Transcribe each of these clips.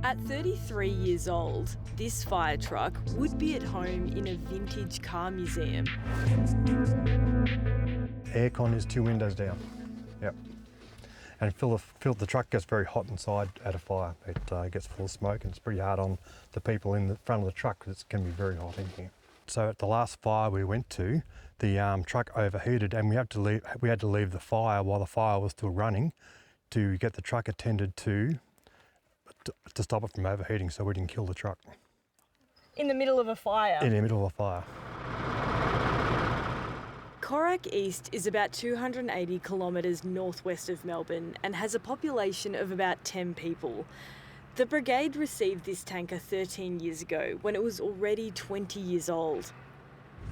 At 33 years old, this fire truck would be at home in a vintage car museum. Aircon is 2 windows down. Yep. And the truck gets very hot inside at a fire. It gets full of smoke and it's pretty hard on the people in the front of the truck because it can be very hot in here. So at the last fire we went to, the truck overheated and we had to leave the fire while the fire was still running to get the truck attended to stop it from overheating so we didn't kill the truck. In the middle of a fire? In the middle of a fire. Corrack East is about 280 kilometres northwest of Melbourne and has a population of about 10 people. The brigade received this tanker 13 years ago when it was already 20 years old.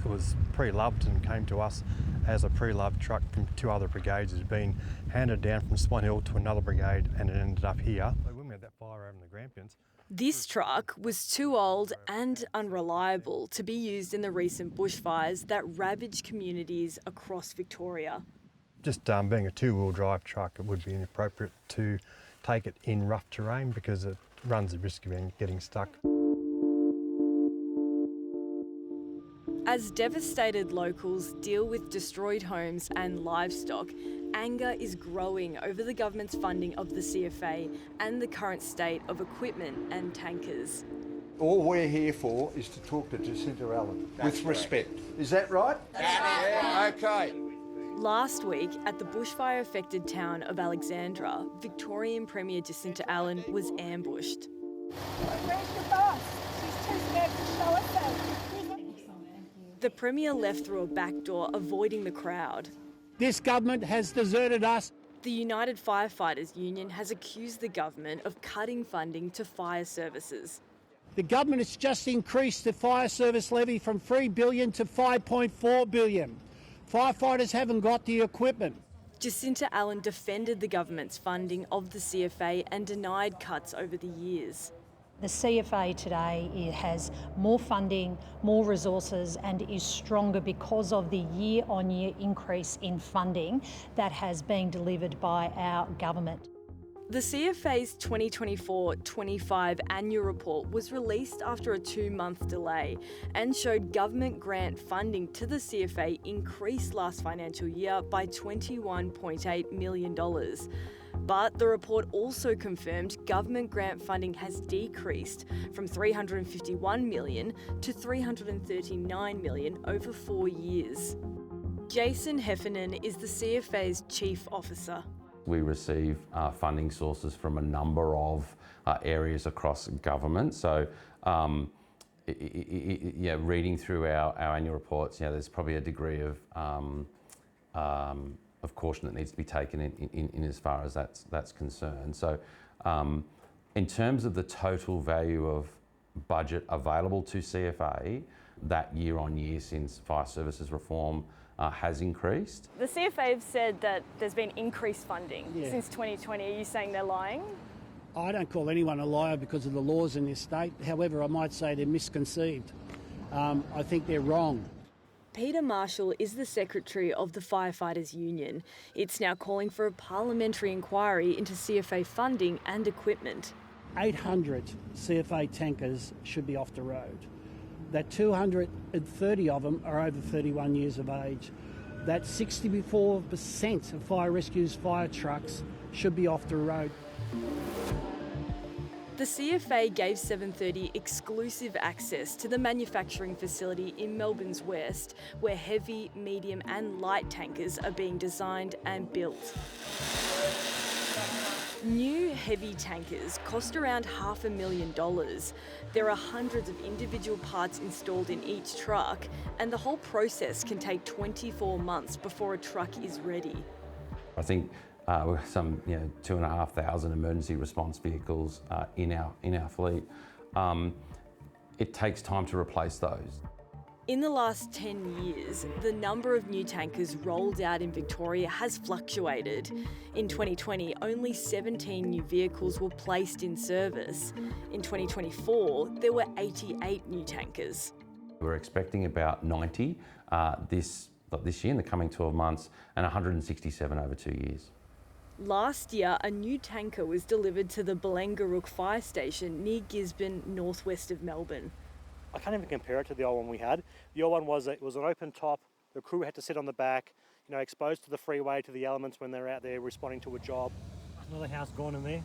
It was pre-loved and came to us as a pre-loved truck from 2 other brigades. It had been handed down from Swan Hill to another brigade and it ended up here. When we had that fire over in the Grampians, this truck was too old and unreliable to be used in the recent bushfires that ravaged communities across Victoria. Just being a 2-wheel drive truck, it would be inappropriate to take it in rough terrain because it runs the risk of getting stuck. As devastated locals deal with destroyed homes and livestock, anger is growing over the government's funding of the CFA and the current state of equipment and tankers. All we're here for is to talk to Jacinta Allen with respect. Is that right? Yeah. Okay. Last week, at the bushfire-affected town of Alexandra, Victorian Premier Jacinta Allen was ambushed. Where's your boss? She's too scared to show herself. The Premier left through a back door, avoiding the crowd. This government has deserted us. The United Firefighters Union has accused the government of cutting funding to fire services. The government has just increased the fire service levy from $3 billion to $5.4 billion. Firefighters haven't got the equipment. Jacinta Allen defended the government's funding of the CFA and denied cuts over the years. The CFA today has more funding, more resources and is stronger because of the year-on-year increase in funding that has been delivered by our government. The CFA's 2024-25 annual report was released after a 2-month delay and showed government grant funding to the CFA increased last financial year by $21.8 million. But the report also confirmed government grant funding has decreased from $351 million to $339 million over 4 years. Jason Heffernan is the CFA's chief officer. We receive funding sources from a number of areas across government. So, reading through our annual reports, there's probably a degree of caution that needs to be taken in as far as that's concerned. So, in terms of the total value of budget available to CFA, that year on year since fire services reform has increased. The CFA have said that there's been increased funding since 2020. Are you saying they're lying? I don't call anyone a liar because of the laws in this state. However, I might say they're misconceived. I think they're wrong. Peter Marshall is the secretary of the Firefighters Union. It's now calling for a parliamentary inquiry into CFA funding and equipment. 800 CFA tankers should be off the road. That 230 of them are over 31 years of age. That 64% of fire rescues fire trucks should be off the road. The CFA gave 730 exclusive access to the manufacturing facility in Melbourne's west, where heavy, medium and light tankers are being designed and built. New heavy tankers cost around $500,000. There are hundreds of individual parts installed in each truck, and the whole process can take 24 months before a truck is ready. I think we've some 2,500 emergency response vehicles in our fleet. It takes time to replace those. In the last 10 years, the number of new tankers rolled out in Victoria has fluctuated. In 2020, only 17 new vehicles were placed in service. In 2024, there were 88 new tankers. We're expecting about 90 this year in the coming 12 months and 167 over 2 years. Last year, a new tanker was delivered to the Balangarook fire station near Gisborne, northwest of Melbourne. I can't even compare it to the old one we had. The old one was an open top. The crew had to sit on the back, exposed to the freeway, to the elements when they're out there responding to a job. Another house gone in there.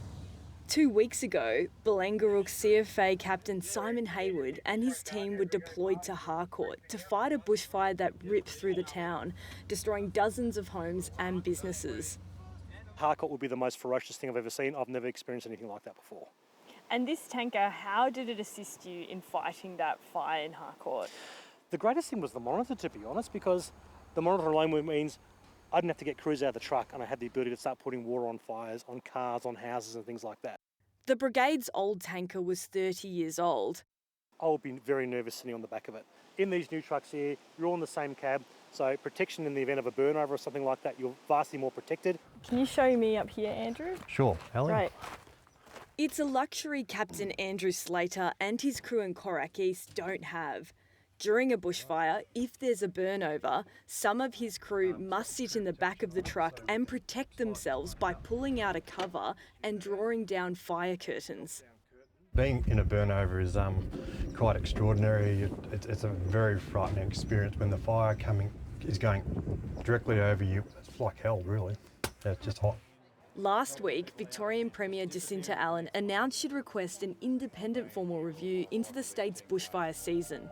2 weeks ago, Balangarook CFA Captain Simon Hayward and his team were deployed to Harcourt to fight a bushfire that ripped through the town, destroying dozens of homes and businesses. Harcourt would be the most ferocious thing I've ever seen. I've never experienced anything like that before. And this tanker, how did it assist you in fighting that fire in Harcourt? The greatest thing was the monitor, to be honest, because the monitor alone means I didn't have to get crews out of the truck, and I had the ability to start putting water on fires, on cars, on houses and things like that. The brigade's old tanker was 30 years old. I would be very nervous sitting on the back of it. In these new trucks here, you're all in the same cab, so protection in the event of a burnover or something like that, you're vastly more protected. Can you show me up here, Andrew? Sure, Ellie. Right. It's a luxury Captain Andrew Slater and his crew in Corrack East don't have. During a bushfire, if there's a burnover, some of his crew must sit in the back of the truck and protect themselves by pulling out a cover and drawing down fire curtains. Being in a burnover is quite extraordinary. It's a very frightening experience when the fire is going directly over you. It's like hell, really. Yeah, it's just hot. Last week, Victorian Premier Jacinta Allen announced she'd request an independent formal review into the state's bushfire season.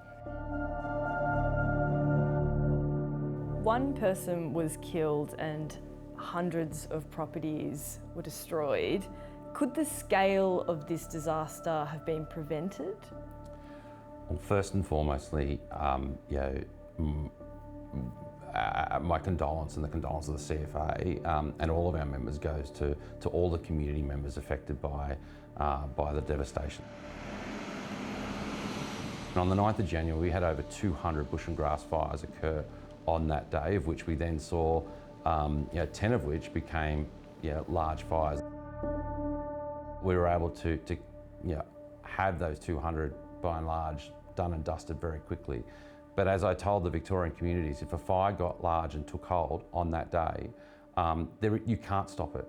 One person was killed and hundreds of properties were destroyed. Could the scale of this disaster have been prevented? Well, first and foremostly, my condolence and the condolence of the CFA and all of our members goes to all the community members affected by the devastation. And on the 9th of January, we had over 200 bush and grass fires occur on that day, of which we then saw 10 of which became large fires. We were able to have those 200 by and large done and dusted very quickly. But as I told the Victorian communities, if a fire got large and took hold on that day, you can't stop it.